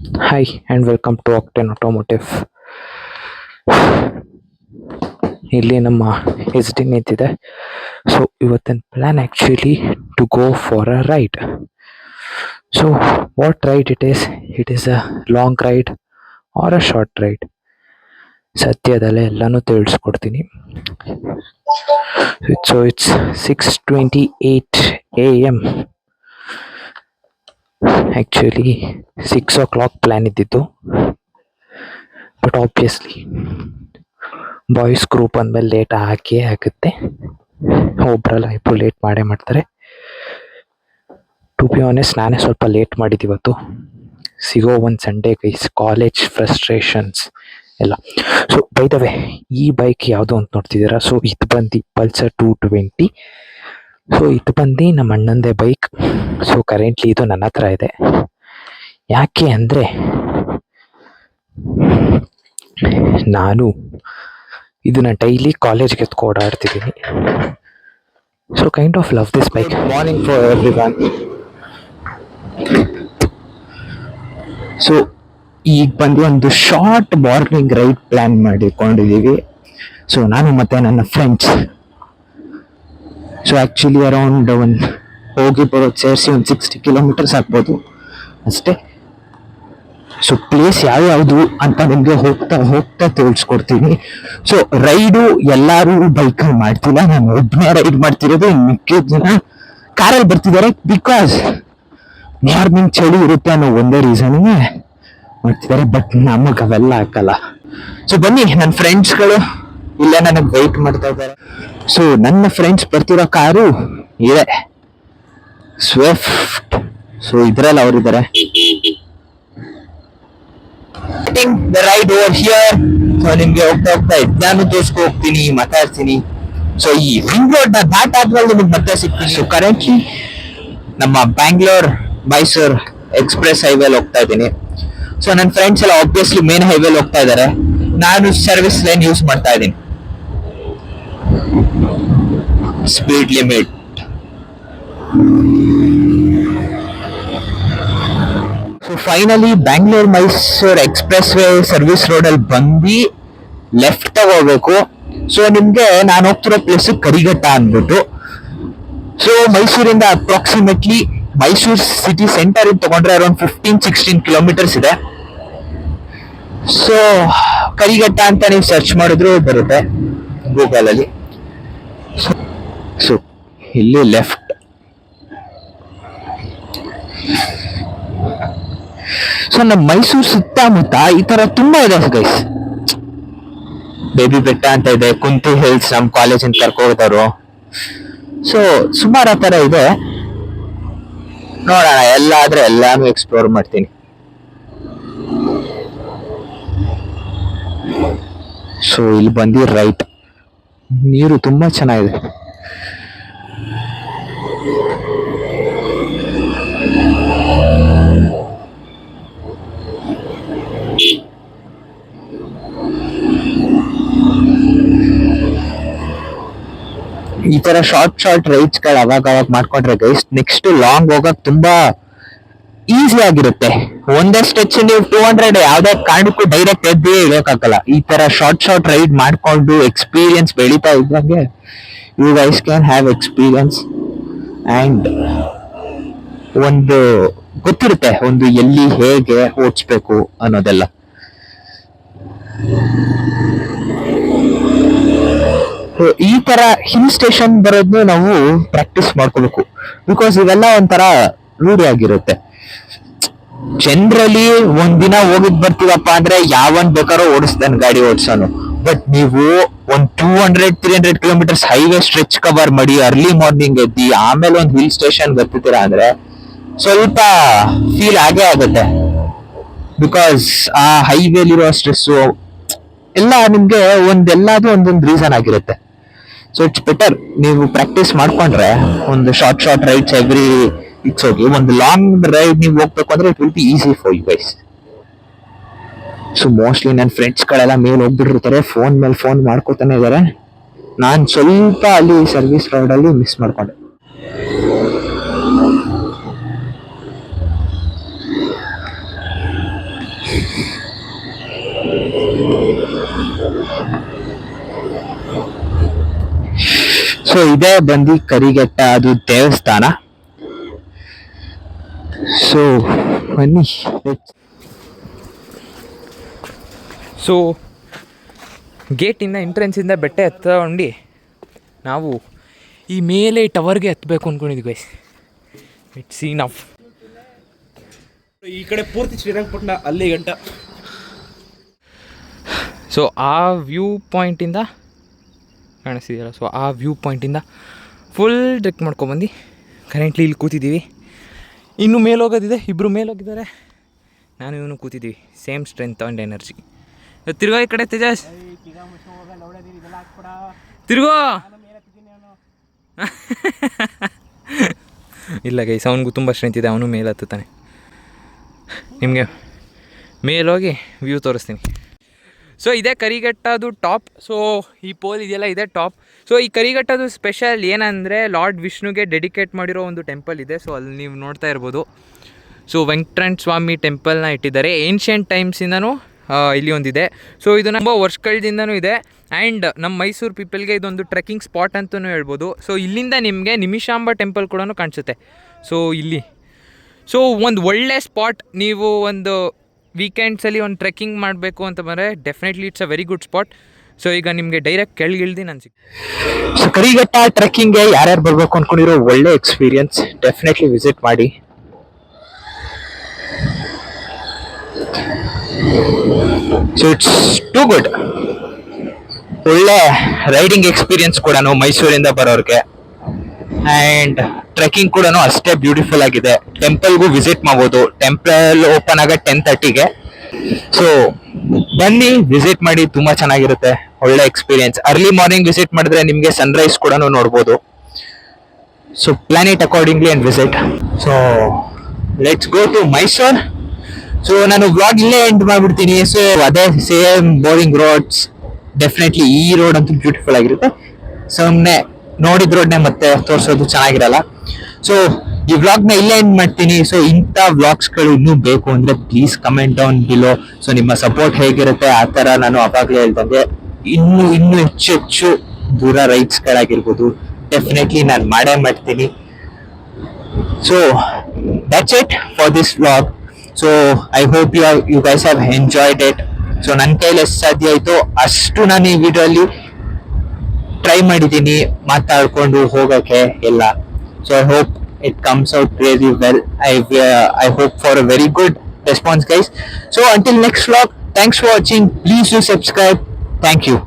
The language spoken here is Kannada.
Hi and welcome to Octane Automotive. ಇಲ್ಲಿ ನಮ್ಮ ಎಸ್ ಡಿ ನಿಂತಿದೆ. ಸೊ ಇವತ್ತಿನ plan actually to go for a ride. So what ride it is a long ride or a short ride. ಸದ್ಯದಲ್ಲೇ ಎಲ್ಲಾನು ತಿಳಿಸ್ಕೊಡ್ತೀನಿ. So it's 6:28 AM. Actually 6 o'clock plan ಇದ್ದಿತ್ತು, ಬಟ್ ಆಬ್ವಿಯಸ್ಲಿ ಬಾಯ್ಸ್ ಗ್ರೂಪ್ ಅಂದಮೇಲೆ ಲೇಟ್ ಆಗುತ್ತೆ. ಒಬ್ರಲ್ಲ ಇಬ್ರು ಲೇಟ್ ಮಾಡೇ ಮಾಡ್ತಾರೆ. ಟು ಬಿ ಆನೆಸ್ಟ್ ನಾನೇ ಸ್ವಲ್ಪ ಲೇಟ್ ಮಾಡಿದ್ದು ಸಿಗೋ ಒಂದು ಸಂಡೇ ಗೈಸ್, ಕಾಲೇಜ್ ಫ್ರಸ್ಟ್ರೇಷನ್ಸ್ ಎಲ್ಲ. ಸೊ ಬೈ ದ ವೇ, ಈ ಬೈಕ್ ಯಾವುದು ಅಂತ ನೋಡ್ತಿದ್ದೀರಾ? ಸೊ ಇದು ಬಂದು ಪಲ್ಸರ್ 220. ಸೊ ಇದು ಬಂದು ನಮ್ಮ ಅಣ್ಣಂದೇ ಬೈಕ್. ಸೊ ಕರೆಂಟ್ಲಿ ಇದು ನನ್ನ ಹತ್ರ ಇದೆ. ಯಾಕೆ ಅಂದರೆ ನಾನು ಇದನ್ನ ಡೈಲಿ ಕಾಲೇಜ್ಗೆ ಎತ್ಕೊ ಓಡಾಡ್ತಿದ್ದೀನಿ. So kind of love this bike. Morning for everyone. So ಈಗ ಬಂದು ಒಂದು ಶಾರ್ಟ್ ಮಾರ್ನಿಂಗ್ ರೈಡ್ ಪ್ಲಾನ್ ಮಾಡಿಕೊಂಡಿದ್ದೀವಿ. ಸೊ ನಾನು ಮತ್ತೆ ನನ್ನ ಫ್ರೆಂಡ್ಸ್. ಸೊ ಆ್ಯಕ್ಚುಲಿ ಅರೌಂಡ್ ಒಂದು ಹೋಗಿ ಬರೋದು ಸೇರಿಸಿ ಒಂದು 60 ಕಿಲೋಮೀಟರ್ಸ್ ಆಗ್ಬೋದು ಅಷ್ಟೇ. ಸೊ ಪ್ಲೇಸ್ ಯಾವ್ಯಾವುದು ಅಂತ ನಿಮಗೆ ಹೋಗ್ತಾ ತಿಳಿಸ್ಕೊಡ್ತೀನಿ. ಸೊ ರೈಡು ಎಲ್ಲರೂ ಬೈಕಲ್ಲಿ ಮಾಡ್ತಿಲ್ಲ, ನಾನು ಒಬ್ಬನೇ ರೈಡ್ ಮಾಡ್ತಿರೋದು. ಮಿಕ್ಕಿದ ಜನ ಕಾರಲ್ಲಿ ಬರ್ತಿದ್ದಾರೆ, ಬಿಕಾಸ್ ಮಾರ್ನಿಂಗ್ ಚಳಿ ಇರುತ್ತೆ ಅನ್ನೋ ಒಂದೇ ರೀಸನ್ಗೆ ಮಾಡ್ತಿದ್ದಾರೆ. ಬಟ್ ನಮಗೆ ಅವೆಲ್ಲ ಹಾಕಲ್ಲ. ಸೊ ಬನ್ನಿ, ನನ್ನ ಫ್ರೆಂಡ್ಸ್ಗಳು ಇಲ್ಲೇ ನನಗೆ ವೆಯ್ಟ್ ಮಾಡ್ತಾ ಇದ್ದಾರೆ. ಸೊ ನನ್ನ ಫ್ರೆಂಡ್ಸ್ ಬರ್ತಿರೋ ಕಾರು ಇದೆ, ಸ್ವಿಫ್ಟ್. ಸೊ ಇದ್ರಲ್ಲಿ ಅವರಿದ್ದಾರೆ. Ride over here. ಸೊ ನಿಮ್ಗೆ ಹೋಗ್ತಾ ನಾನು ತೋರ್ಸ್ಕೊ ಹೋಗ್ತೀನಿ, ಮಾತಾಡ್ತೀನಿ. ಸೊ ಈ ರಿಂಗ್ ರೋಡ್ ನ ದಾಟಾದ್ಮೇಲೆ ನಿಮ್ಗೆ ಮತ್ತೆ ಸಿಗ್ತೀನಿ. ಸೊ ಕರೆಂಟ್ಲಿ ನಮ್ಮ ಬ್ಯಾಂಗ್ಳೂರ್ ಮೈಸೂರ್ ಎಕ್ಸ್ಪ್ರೆಸ್ ಹೈವೇಲಿ ಹೋಗ್ತಾ ಇದ್ದೀನಿ. ಸೊ ನನ್ನ ಫ್ರೆಂಡ್ಸ್ ಎಲ್ಲ ಆಬ್ವಿಯಸ್ಲಿ ಮೇನ್ ಹೈವೇಲಿ ಹೋಗ್ತಾ ಇದ್ದಾರೆ. ನಾನು ಸರ್ವಿಸ್ ಲೈನ್ ಯೂಸ್ ಮಾಡ್ತಾ ಇದ್ದೀನಿ. Speed limit so finally Bangalore Mysore express way service road ಅಲ್ಲಿ ಬಂದು ಲೆಫ್ಟ್ ತಗೋಬೇಕು. ಸೊ ನಿಮ್ಗೆ ನಾನು ಹೋಗ್ತಿರೋ ಪ್ಲೇಸ್ ಕರಿಘಟ್ಟ ಅಂದ್ಬಿಟ್ಟು. ಸೊ ಮೈಸೂರಿಂದ ಅಪ್ರಾಕ್ಸಿಮೇಟ್ಲಿ ಮೈಸೂರು ಸಿಟಿ ಸೆಂಟರ್ ಇಂದ ತಗೊಂಡ್ರೆ ಅರೌಂಡ್ 15-16 ಕಿಲೋಮೀಟರ್ಸ್ ಇದೆ. ಸೊ ಕರಿಘಟ್ಟ ಅಂತ ನೀವು ಸರ್ಚ್ ಮಾಡಿದ್ರು ಬರುತ್ತೆ ಗೂಗಲ್ ಅಲ್ಲಿ. ಸೊ ಇಲ್ಲಿ ಲೆಫ್ಟ್. ಸೊ ನಮ್ಮ ಮೈಸೂರು ಸುತ್ತಮುತ್ತ ಈ ತರ ತುಂಬಾ ಇದೆ ಗೈಸ್. ಬೇಬಿ ಬೆಟ್ಟ ಅಂತ ಇದೆ, ಕುಂತಿ ಹಿಲ್ಸ್ ನಮ್ಮ ಕಾಲೇಜಿಂದ ಕರ್ಕೊ ಹೋಗ್ತಾರೋ. ಸೊ ಸುಮಾರು ಆ ತರ ಇದೆ. ನೋಡೋಣ, ಎಲ್ಲಾದ್ರೆ ಎಲ್ಲಾನು ಎಕ್ಸ್ಪ್ಲೋರ್ ಮಾಡ್ತೀನಿ. ಸೊ ಇಲ್ಲಿ ಬಂದು ರೈಟ್, ನೀರು ತುಂಬಾ ಚೆನ್ನಾಗಿದೆ. ಈ ತರ ಶಾರ್ಟ್ ರೈಡ್ಸ್ ಗಳು ಅವಾಗ ಮಾಡ್ಕೊಂಡ್ರೆ ಗೈಸ್, ನೆಕ್ಸ್ಟ್ ಲಾಂಗ್ ಹೋಗಕ್ ತುಂಬಾ ಈಸಿ ಆಗಿರುತ್ತೆ. ಒಂದೇ ಸ್ಟೆಚ್ ನೀವು 200 ಯಾವ್ದೇ ಕಾರಣಕ್ಕೂ ಡೈರೆಕ್ಟ್ ಎದ್ದೇ ಇಳಿಯೋಕ್ಕಾಗಲ್ಲ. ಈ ತರ ಶಾರ್ಟ್ ರೈಡ್ ಮಾಡ್ಕೊಂಡು ಎಕ್ಸ್ಪೀರಿಯನ್ಸ್ ಬೆಳೀತಾ ಇದ್ದಂಗೆ you guys can have experience and ಒಂದು ಗೊತ್ತಿರುತ್ತೆ ಒಂದು ಎಲ್ಲಿ ಹೇಗೆ ಓಡಿಸ್ಬೇಕು ಅನ್ನೋದೆಲ್ಲ. ಈ ತರ ಹಿಲ್ ಸ್ಟೇಷನ್ ಬರೋದ್ನು ನಾವು ಪ್ರಾಕ್ಟೀಸ್ ಮಾಡ್ಕೋಬೇಕು, ಬಿಕಾಸ್ ಇವೆಲ್ಲ ಒಂಥರ ರೂಢಿ ಆಗಿರುತ್ತೆ. ಜನರಲಿ ಒಂದಿನ ಹೋಗಿದ್ ಬರ್ತೀವಪ್ಪ ಅಂದ್ರೆ ಯಾವನ್ ಬೇಕಾರೋ ಓಡಿಸ್ತಾನೆ ಗಾಡಿ ಓಡಿಸೋನು. ಬಟ್ ನೀವು ಒಂದ್ 200-300 ಕಿಲೋಮೀಟರ್ಸ್ ಹೈವೇ ಸ್ಟ್ರೆಚ್ ಕವರ್ ಮಾಡಿ ಅರ್ಲಿ ಮಾರ್ನಿಂಗ್ ಎದ್ದಿ ಆಮೇಲೆ ಒಂದು ಹಿಲ್ ಸ್ಟೇಷನ್ ಬರ್ತಿದ್ದೀರಾ ಅಂದ್ರೆ ಸ್ವಲ್ಪ ಫೀಲ್ ಆಗೇ ಆಗುತ್ತೆ. ಬಿಕಾಸ್ ಆ ಹೈವೇಲಿರೋ ಸ್ಟ್ರೆಸ್ಸು ಎಲ್ಲ ನಿಮ್ಗೆ ಒಂದೊಂದು ರೀಸನ್ ಆಗಿರುತ್ತೆ. ಸೊ ಇಟ್ಸ್ ಬೆಟರ್ ನೀವು ಪ್ರಾಕ್ಟೀಸ್ ಮಾಡ್ಕೊಂಡ್ರೆ ಒಂದು short rides every it's okay. ಒಂದು ಲಾಂಗ್ ರೈಡ್ ನೀವು ಹೋಗ್ಬೇಕು ಅಂದ್ರೆ it will be easy for you guys. So mostly ನನ್ನ ಫ್ರೆಂಡ್ಸ್ ಗಳೆಲ್ಲ ಮೇಲೆ ಹೋಗ್ಬಿಟ್ಟಿರ್ತಾರೆ, ಫೋನ್ ಮೇಲೆ ಫೋನ್ ಮಾಡ್ಕೋತಾನೆ ಇದಾರೆ. ನಾನು ಸ್ವಲ್ಪ ಅಲ್ಲಿ ಸರ್ವಿಸ್ ರೋಡ್ ಅಲ್ಲಿ ಮಿಸ್ ಮಾಡ್ಕೊಂಡೆ. ಸೊ ಇದೇ ಬಂದು ಕರಿಘಟ್ಟ, ಅದು ದೇವಸ್ಥಾನ. ಸೊ ಬನ್ನಿ. ಸೊ ಗೇಟಿಂದ ಎಂಟ್ರೆನ್ಸಿಂದ ಬೆಟ್ಟ ಹತ್ಕೊಂಡು ನಾವು ಈ ಮೇಲೆ ಟವರ್ಗೆ ಹತ್ತಬೇಕು ಅಂದ್ಕೊಂಡಿದ್ವಿ ಗೈಸ್. ಇಟ್ಸ್ ಸೀನ್ ಆಫ್ ಈ ಕಡೆ ಪೂರ್ತಿ ಶ್ರೀರಂಗಪಟ್ಟಣ ಅಲ್ಲಿ ಗಂಟ. ಸೊ ಆ ವ್ಯೂ ಪಾಯಿಂಟಿಂದ ಕಾಣಿಸ್ತಿದೆಯಲ್ಲ, ಸೊ ಆ ವ್ಯೂ ಪಾಯಿಂಟಿಂದ ಫುಲ್ ಟ್ರೆಕ್ ಮಾಡ್ಕೊಬಂದು ಕರೆಂಟ್ಲಿ ಇಲ್ಲಿ ಕೂತಿದ್ದೀವಿ. ಇನ್ನೂ ಮೇಲೆ ಹೋಗೋದಿದೆ, ಇಬ್ಬರು ಮೇಲೆ ಹೋಗಿದ್ದಾರೆ, ನಾನು ಇವನು ಕೂತಿದ್ದೀವಿ. Same strength and energy. ತಿರ್ಗೋ ಈ ಕಡೆ ತೇಜಸ್, ತಿರ್ಗೋ. ಇಲ್ಲ ಗೈಸ್, ಅವನಿಗೂ ತುಂಬ ಸ್ಟ್ರೆಂತ್ ಇದೆ, ಅವನು ಮೇಲೆ ಹತ್ತುತ್ತಾನೆ. ನಿಮಗೆ ಮೇಲೋಗಿ ವ್ಯೂ ತೋರಿಸ್ತೀನಿ. ಸೊ ಇದೇ ಕರಿಘಟ್ಟದು ಟಾಪ್. ಸೊ ಈ ಪೋಲ್ ಇದೆಯಲ್ಲ, ಇದೇ ಟಾಪ್. ಸೊ ಈ ಕರಿಘಟ್ಟದು ಸ್ಪೆಷಲ್ ಏನಂದರೆ ಲಾರ್ಡ್ ವಿಷ್ಣುಗೆ ಡೆಡಿಕೇಟ್ ಮಾಡಿರೋ ಒಂದು ಟೆಂಪಲ್ ಇದೆ. ಸೊ ಅಲ್ಲಿ ನೀವು ನೋಡ್ತಾ ಇರ್ಬೋದು. ಸೊ ವೆಂಕಟರಮಣ ಸ್ವಾಮಿ ಟೆಂಪಲ್ನ ಇಟ್ಟಿದ್ದಾರೆ. ಏನ್ಷಿಯಂಟ್ ಟೈಮ್ಸಿಂದನೂ ಇಲ್ಲಿ ಒಂದಿದೆ. ಸೊ ಇದು ನಮ್ಮ ವರ್ಷಗಳಿಂದನೂ ಇದೆ. ಆ್ಯಂಡ್ ನಮ್ಮ ಮೈಸೂರು ಪೀಪಲ್ಗೆ ಇದೊಂದು ಟ್ರೆಕ್ಕಿಂಗ್ ಸ್ಪಾಟ್ ಅಂತಲೂ ಹೇಳ್ಬೋದು. ಸೊ ಇಲ್ಲಿಂದ ನಿಮಗೆ ನಿಮಿಷಾಂಬ ಟೆಂಪಲ್ ಕೂಡ ಕಾಣಿಸುತ್ತೆ. ಸೊ ಇಲ್ಲಿ ಸೊ ಒಂದು ಒಳ್ಳೆ ಸ್ಪಾಟ್. ನೀವು ಒಂದು ವೀಕೆಂಡ್ಸಲ್ಲಿ ಒಂದು ಟ್ರೆಕ್ಕಿಂಗ್ ಮಾಡಬೇಕು ಅಂತ ಬಂದರೆ definitely it's a very good spot. So ಈಗ ನಿಮಗೆ ಡೈರೆಕ್ಟ್ ಕೆಳಗಿಳ್ದು ನಾನು ಸೊ ಕರಿಘಟ್ಟ ಟ್ರೆಕ್ಕಿಂಗ್ಗೆ ಯಾರ್ಯಾರು ಬರಬೇಕು ಅಂದ್ಕೊಂಡಿರೋ ಒಳ್ಳೆ ಎಕ್ಸ್ಪೀರಿಯನ್ಸ್, ಡೆಫಿನೆಟ್ಲಿ ವಿಸಿಟ್ ಮಾಡಿ. So it's too good. ಒಳ್ಳೆ ರೈಡಿಂಗ್ ಎಕ್ಸ್ಪೀರಿಯನ್ಸ್ ಕೂಡ ಮೈಸೂರಿಂದ ಬರೋರಿಗೆ. ಆ್ಯಂಡ್ ಟ್ರೆಕ್ಕಿಂಗ್ ಕೂಡ ಅಷ್ಟೇ ಬ್ಯೂಟಿಫುಲ್ ಆಗಿದೆ. ಟೆಂಪಲ್ಗೂ ವಿಸಿಟ್ ಮಾಡ್ಬೋದು. ಟೆಂಪಲ್ ಓಪನ್ ಆಗ 10:30ಗೆ. ಸೊ ಬನ್ನಿ, ವಿಸಿಟ್ ಮಾಡಿ, ತುಂಬ ಚೆನ್ನಾಗಿರುತ್ತೆ. ಒಳ್ಳೆ ಎಕ್ಸ್ಪೀರಿಯನ್ಸ್. ಅರ್ಲಿ ಮಾರ್ನಿಂಗ್ ವಿಸಿಟ್ ಮಾಡಿದ್ರೆ ನಿಮಗೆ ಸನ್ರೈಸ್ ಕೂಡ ನೋಡ್ಬೋದು. So plan it accordingly and visit. So let's go to Mysore. So ನಾನು ವ್ಲಾಗ್ ಇಲ್ಲೇ ಎಂಡ್ ಮಾಡ್ಬಿಡ್ತೀನಿ. ಸೊ ಅದೇ ಸೇಮ್ ಬೋರಿಂಗ್ ರೋಡ್ಸ್. ಡೆಫಿನೆಟ್ಲಿ ಈ ರೋಡ್ ಅಂತೂ ಬ್ಯೂಟಿಫುಲ್ ಆಗಿರುತ್ತೆ. ಸುಮ್ಮನೆ ನೋಡಿದ ರೋಡ್ನೇ ಮತ್ತೆ ತೋರಿಸೋದು ಚೆನ್ನಾಗಿರಲ್ಲ. ಸೊ ಈ ವ್ಲಾಗ್ನ ಇಲ್ಲೇ ಎಂಡ್ ಮಾಡ್ತೀನಿ. ಸೊ ಇಂಥ ವ್ಲಾಗ್ಸ್ಗಳು ಇನ್ನೂ ಬೇಕು ಅಂದರೆ please comment down below. So ನಿಮ್ಮ ಸಪೋರ್ಟ್ ಹೇಗಿರುತ್ತೆ ಆ ಥರ ನಾನು ಅವಾಗಲೇ ಹೇಳ್ದಂಗೆ ಇನ್ನೂ ಹೆಚ್ಚು ದೂರ ರೈಡ್ಸ್ಗಳಾಗಿರ್ಬೋದು ಡೆಫಿನೆಟ್ಲಿ ನಾನು ಮಾಡೇ ಮಾಡ್ತೀನಿ. So that's it for this vlog. So I hope you guys have enjoyed it. So ನನ್ನ ಕೈಲಿ ಎಷ್ಟು ಸಾಧ್ಯ ಆಯಿತು ಅಷ್ಟು ನಾನು ಈ ವಿಡಿಯೋಲಿ ಟ್ರೈ ಮಾಡಿದ್ದೀನಿ ಮಾತಾಡ್ಕೊಂಡು ಹೋಗೋಕ್ಕೆ ಎಲ್ಲ. So I hope it comes out really well. I hope for a very good response, guys. So until next vlog, thanks for watching. Please do subscribe. Thank you.